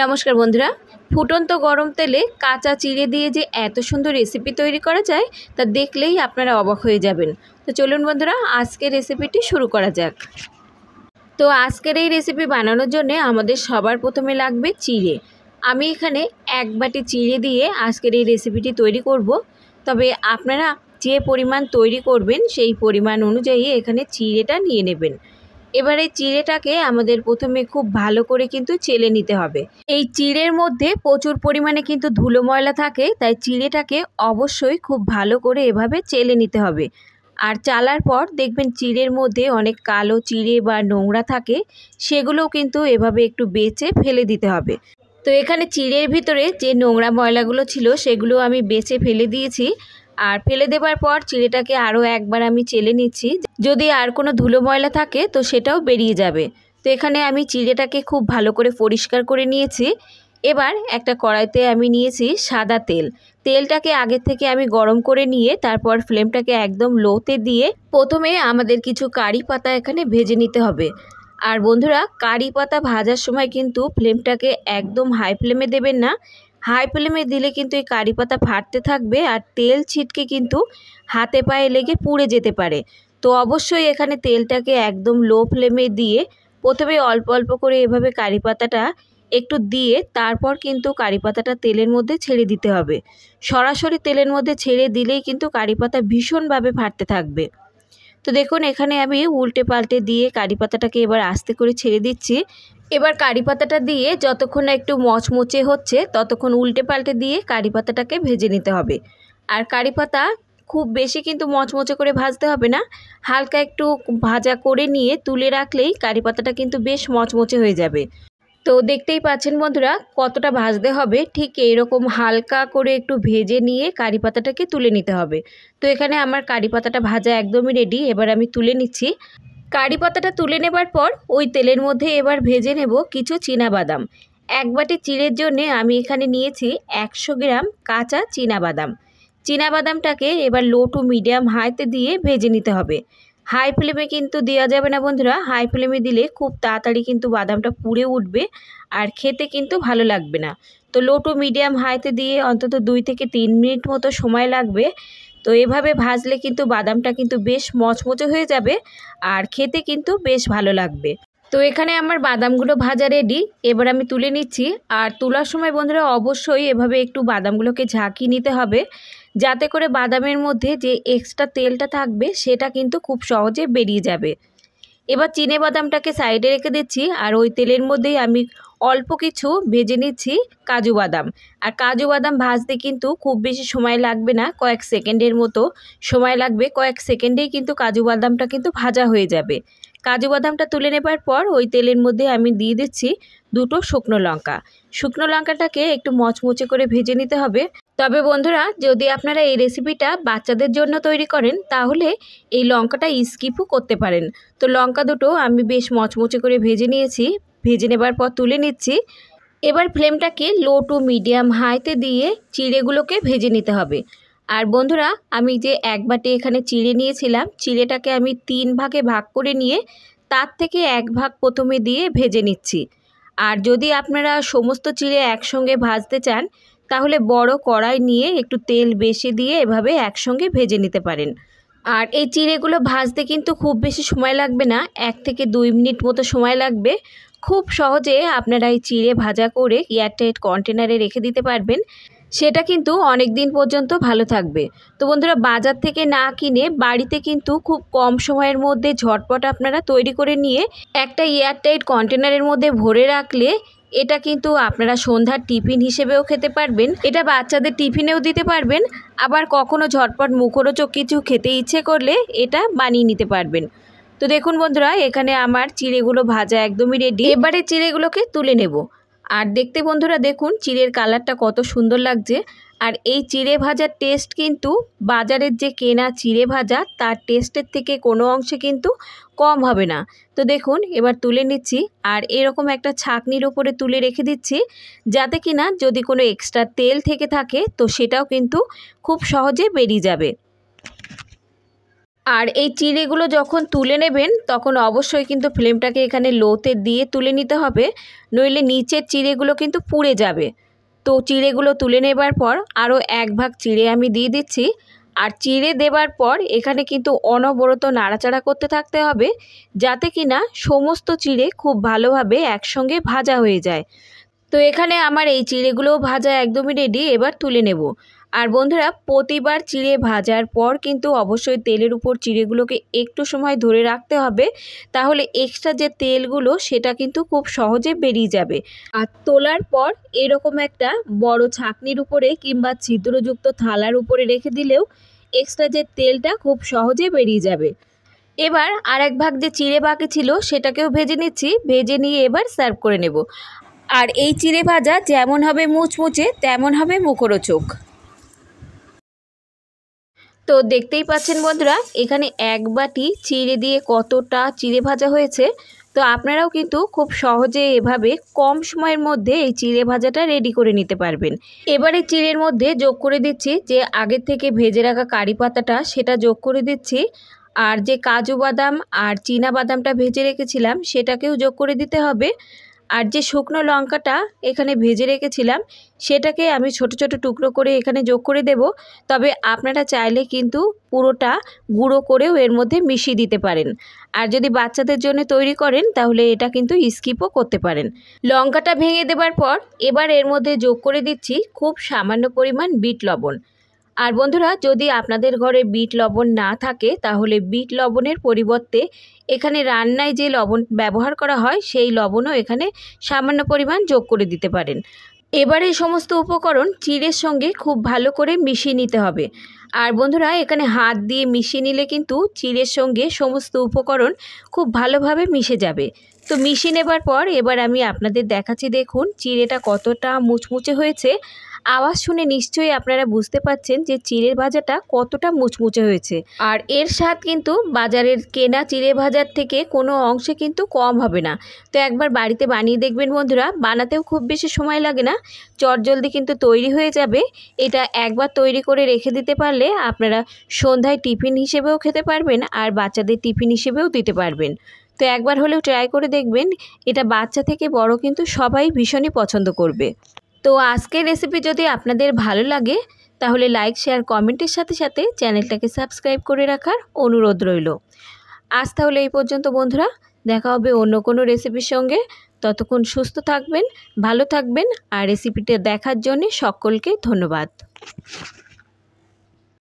নমস্কার বন্ধুরা, ফুটন্ত গরম তেলে কাঁচা চিড়ে দিয়ে যে এত সুন্দর রেসিপি তৈরি করা যায় তা দেখলেই আপনারা অবাক হয়ে যাবেন। তো চলুন বন্ধুরা, আজকের রেসিপিটি শুরু করা যাক। তো আজকের এই রেসিপি বানানোর জন্য আমাদের সবার প্রথমে লাগবে চিড়ে। আমি এখানে এক বাটি চিড়ে দিয়ে আজকের এই রেসিপিটি তৈরি করব। তবে আপনারা যে পরিমাণ তৈরি করবেন সেই পরিমাণ অনুযায়ী এখানে চিড়েটা নিয়ে নেবেন। এবারে চিড়েটাকে আমাদের প্রথমে খুব ভালো করে কিন্তু চেলে নিতে হবে। এই চিড়ের মধ্যে প্রচুর পরিমাণে কিন্তু ধুলো ময়লা থাকে, তাই চিড়েটাকে অবশ্যই খুব ভালো করে এভাবে চেলে নিতে হবে। আর চালার পর দেখবেন চিড়ের মধ্যে অনেক কালো চিড়ে বা নোংরা থাকে, সেগুলোও কিন্তু এভাবে একটু বেছে ফেলে দিতে হবে। তো এখানে চিড়ের ভিতরে যে নোংরা ময়লাগুলো ছিল সেগুলো আমি বেছে ফেলে দিয়েছি। আর ফেলে দেওয়ার পর চিড়েটাকে আরও একবার আমি চেলে নিচ্ছি, যদি আর কোনো ধুলো ময়লা থাকে তো সেটাও বেরিয়ে যাবে। তো এখানে আমি চিড়েটাকে খুব ভালো করে পরিষ্কার করে নিয়েছি। এবার একটা কড়াইতে আমি নিয়েছি সাদা তেল। তেলটাকে আগে থেকে আমি গরম করে নিয়ে তারপর ফ্লেমটাকে একদম লোতে দিয়ে প্রথমে আমাদের কিছু কারি পাতা এখানে ভেজে নিতে হবে। আর বন্ধুরা, কারি পাতা ভাজার সময় কিন্তু ফ্লেমটাকে একদম হাই ফ্লেমে দেবেন না। হাই ফ্লেমে দিলে কিন্তু এই কারি পাতা ফাটতে থাকবে আর তেল ছিটকে কিন্তু হাতে পায়ে লেগে পুড়ে যেতে পারে। তো অবশ্যই এখানে তেলটাকে একদম লো ফ্লেমে দিয়ে প্রথমে অল্প অল্প করে এভাবে কারি পাতাটা একটু দিয়ে তারপর কিন্তু কারি পাতাটা তেলের মধ্যে ছেড়ে দিতে হবে। সরাসরি তেলের মধ্যে ছেড়ে দিলেই কিন্তু কারি পাতা ভীষণভাবে ফাটতে থাকবে। তো দেখুন, এখানে আমি উল্টে পাল্টে দিয়ে কারি পাতাটাকে এবার আস্তে করে ছেড়ে দিচ্ছি। এবার কারি পাতাটা দিয়ে যতক্ষণ না একটু মচমচে হচ্ছে ততক্ষণ উল্টে পাল্টে দিয়ে কারি পাতাটাকে ভেজে নিতে হবে। আর কারি পাতা খুব বেশি কিন্তু মচমচে করে ভাজতে হবে না, হালকা একটু ভাজা করে নিয়ে তুলে রাখলেই কারি পাতাটা কিন্তু বেশ মচমচে হয়ে যাবে। তো দেখতেই পাচ্ছেন বন্ধুরা কতটা ভাজতে হবে, ঠিক এইরকম হালকা করে একটু ভেজে নিয়ে কারি পাতাটাকে তুলে নিতে হবে। তো এখানে আমার কারি পাতাটা ভাজা একদমই রেডি। এবার আমি তুলে নিচ্ছি। কারি পাতাটা তুলে নেবার পর ওই তেলের মধ্যে এবার ভেজে নেব কিছু চীনাবাদাম। এক বাটি চিড়ের জন্যে আমি এখানে নিয়েছি 100 গ্রাম কাঁচা চীনাবাদাম। চীনাবাদামটাকে এবার লো টু মিডিয়াম হাইতে দিয়ে ভেজে নিতে হবে। হাই ফ্লেমে কিন্তু দেওয়া যাবে না বন্ধুরা, হাই ফ্লেমে দিলে খুব তাড়াতাড়ি কিন্তু বাদামটা পুড়ে উঠবে আর খেতে কিন্তু ভালো লাগবে না। তো লো টু মিডিয়াম হাইতে দিয়ে অন্তত 2 থেকে 3 মিনিট মতো সময় লাগবে। তো এভাবে ভাজলে কিন্তু বাদামটা কিন্তু বেশ মচমচে হয়ে যাবে আর খেতে কিন্তু বেশ ভালো লাগবে। তো এখানে আমার বাদামগুলো ভাজা রেডি। এবার আমি তুলে নিচ্ছি। আর তোলার সময় বন্ধুরা অবশ্যই এভাবে একটু বাদামগুলোকে ঝাঁকিয়ে নিতে হবে, যাতে করে বাদামের মধ্যে যে এক্সট্রা তেলটা থাকবে সেটা কিন্তু খুব সহজে বেরিয়ে যাবে। এবার চিনে বাদামটাকে সাইডে রেখে দিচ্ছি আর ওই তেলের মধ্যেই আমি অল্প কিছু ভেজে নিচ্ছি কাজু বাদাম। আর কাজু বাদাম ভাজতে কিন্তু খুব বেশি সময় লাগবে না, কয়েক সেকেন্ডের মতো সময় লাগবে। কয়েক সেকেন্ডেই কিন্তু কাজু বাদামটা কিন্তু ভাজা হয়ে যাবে। কাজু বাদামটা তুলে নেবার পর ওই তেলের মধ্যে আমি দিয়ে দিচ্ছি 2টো শুকনো লঙ্কা। শুকনো লঙ্কাটাকে একটু মচমচে করে ভেজে নিতে হবে। তবে বন্ধুরা, যদি আপনারা এই রেসিপিটা বাচ্চাদের জন্য তৈরি করেন তাহলে এই লঙ্কাটা স্কিপও করতে পারেন। তো লঙ্কা দুটো আমি বেশ মচমচে করে ভেজে নিয়েছি। ভেজে নেবার পর তুলে নিচ্ছি। এবার ফ্লেমটাকে লো টু মিডিয়াম হাইতে দিয়ে চিড়েগুলোকে ভেজে নিতে হবে। আর বন্ধুরা, আমি যে এক বাটি এখানে চিড়ে নিয়েছিলাম, চিড়েটাকে আমি 3 ভাগে ভাগ করে নিয়ে তার থেকে 1 ভাগ প্রথমে দিয়ে ভেজে নিচ্ছি। আর যদি আপনারা সমস্ত চিড়ে একসঙ্গে ভাজতে চান তাহলে বড় কড়াই নিয়ে একটু তেল বেশি দিয়ে এভাবে একসঙ্গে ভেজে নিতে পারেন। আর এই চিড়েগুলো ভাজতে কিন্তু খুব বেশি সময় লাগবে না, 1 থেকে 2 মিনিট মতো সময় লাগবে। খুব সহজে আপনারা এই চিড়ে ভাজা করে এয়ারটাইট কন্টেনারে রেখে দিতে পারবেন, সেটা কিন্তু অনেক দিন পর্যন্ত ভালো থাকবে। তো বন্ধুরা, বাজার থেকে না কিনে বাড়িতে কিন্তু খুব কম সময়ের মধ্যে ঝটপট আপনারা তৈরি করে নিয়ে একটা এয়ারটাইট কন্টেনারের মধ্যে ভরে রাখলে এটা কিন্তু আপনারা সন্ধ্যার টিফিন হিসেবেও খেতে পারবেন, এটা বাচ্চাদের টিফিনেও দিতে পারবেন, আবার কখনো ঝটপট মুখরোচক কিছু খেতে ইচ্ছে করলে এটা বানিয়ে নিতে পারবেন। তো দেখুন বন্ধুরা, এখানে আমার চিড়েগুলো ভাজা একদমই রেডি। এবারে চিড়েগুলোকে তুলে নেব। আর দেখতে বন্ধুরা দেখুন চিড়ের কালারটা কত সুন্দর লাগছে। আর এই চিড়ে ভাজার টেস্ট কিন্তু বাজারের যে কেনা চিড়ে ভাজা তার টেস্টের থেকে কোনো অংশে কিন্তু কম হবে না। তো দেখুন এবার তুলে নিচ্ছি আর এরকম একটা ছাঁকনির উপরে তুলে রেখে দিচ্ছি, যাতে কিনা যদি কোনো এক্সট্রা তেল থেকে থাকে তো সেটাও কিন্তু খুব সহজে বেরিয়ে যাবে। আর এই চিড়েগুলো যখন তুলে নেবেন তখন অবশ্যই কিন্তু ফ্লেমটাকে এখানে লোতে দিয়ে তুলে নিতে হবে, নইলে নিচের চিড়েগুলো কিন্তু পুড়ে যাবে। তো চিড়েগুলো তুলে নেবার পর আরও 1 ভাগ চিড়ে আমি দিয়ে দিচ্ছি। আর চিড়ে দেবার পর এখানে কিন্তু অনবরত নাড়াচাড়া করতে থাকতে হবে, যাতে কিনা সমস্ত চিড়ে খুব ভালোভাবে একসঙ্গে ভাজা হয়ে যায়। তো এখানে আমার এই চিড়েগুলোও ভাজা একদমই রেডি, এবার তুলে নেব। আর বন্ধুরা, প্রতিবার চিড়ে ভাজার পর কিন্তু অবশ্যই তেলের উপর চিড়েগুলোকে একটু সময় ধরে রাখতে হবে, তাহলে এক্সট্রা যে তেলগুলো সেটা কিন্তু খুব সহজে বেরিয়ে যাবে। আর তোলার পর এরকম একটা বড় ছাঁকনির উপরে কিংবা ছিদ্রযুক্ত থালার উপরে রেখে দিলেও এক্সট্রা যে তেলটা খুব সহজে বেরিয়ে যাবে। এবার আর 1 ভাগ যে চিড়ে বাকি ছিল সেটাকেও ভেজে নিচ্ছি, ভেজে নিয়ে এবার সার্ভ করে নেব। আর এই চিড়ে ভাজা যেমন হবে মুচমুচে তেমন হবে মুখরোচক। তো দেখতেই পাচ্ছেন বন্ধুরা, এখানে 1 বাটি চিড়ে দিয়ে কতটা চিড়ে ভাজা হয়েছে। তো আপনারাও কিন্তু খুব সহজে এভাবে কম সময়ের মধ্যে এই চিড়ে ভাজাটা রেডি করে নিতে পারবেন। এবারে চিড়ের মধ্যে যোগ করে দিচ্ছি যে আগের থেকে ভেজে রাখা কারি পাতাটা, সেটা যোগ করে দিচ্ছি। আর যে কাজু বাদাম আর চীনা বাদামটা ভেজে রেখেছিলাম সেটাকেও যোগ করে দিতে হবে। আর যে শুকনো লঙ্কাটা এখানে ভেজে রেখেছিলাম সেটাকে আমি ছোট ছোট টুকরো করে এখানে যোগ করে দেব। তবে আপনারা চাইলে কিন্তু পুরোটা গুঁড়ো করেও এর মধ্যে মিশিয়ে দিতে পারেন। আর যদি বাচ্চাদের জন্য তৈরি করেন তাহলে এটা কিন্তু স্কিপও করতে পারেন। লঙ্কাটা ভেঙে দেবার পর এবার এর মধ্যে যোগ করে দিচ্ছি খুব সামান্য পরিমাণ বিট লবণ। আর বন্ধুরা, যদি আপনাদের ঘরে বিট লবণ না থাকে তাহলে বিট লবণের পরিবর্তে এখানে রান্নায় যে লবণ ব্যবহার করা হয় সেই লবণও এখানে সামান্য পরিমাণ যোগ করে দিতে পারেন। এবারে সমস্ত উপকরণ চিড়ের সঙ্গে খুব ভালো করে মিশিয়ে নিতে হবে। আর বন্ধুরা, এখানে হাত দিয়ে মিশিয়ে নিলে কিন্তু চিড়ের সঙ্গে সমস্ত উপকরণ খুব ভালোভাবে মিশে যাবে। তো মিশিয়ে নেবার পর এবার আমি আপনাদের দেখাচ্ছি, দেখুন চিড়েটা কতটা মুচমুচে হয়েছে। আওয়াজ শুনে নিশ্চয়ই আপনারা বুঝতে পাচ্ছেন যে চিড়ের ভাজাটা কতটা মুচমুচে হয়েছে। আর এর স্বাদ কিন্তু বাজারের কেনা চিড়ে ভাজার থেকে কোনো অংশে কিন্তু কম হবে না। তো একবার বাড়িতে বানিয়ে দেখবেন বন্ধুরা, বানাতেও খুব বেশি সময় লাগে না, চটজলদি কিন্তু তৈরি হয়ে যাবে। এটা একবার তৈরি করে রেখে দিতে পারলে আপনারা সন্ধ্যায় টিফিন হিসেবেও খেতে পারবেন আর বাচ্চাদের টিফিন হিসেবেও দিতে পারবেন। তো একবার হলেও ট্রাই করে দেখবেন, এটা বাচ্চা থেকে বড় কিন্তু সবাই ভীষণই পছন্দ করবে। তো আজকের রেসিপি যদি আপনাদের ভালো লাগে তাহলে লাইক শেয়ার কমেন্টের সাথে সাথে চ্যানেলটাকে সাবস্ক্রাইব করে রাখার অনুরোধ রইল। আজ তাহলে এই পর্যন্ত বন্ধুরা, দেখা হবে অন্য কোনো রেসিপির সঙ্গে। ততক্ষণ সুস্থ থাকবেন, ভালো থাকবেন। আর রেসিপিটা দেখার জন্য সকলকে ধন্যবাদ।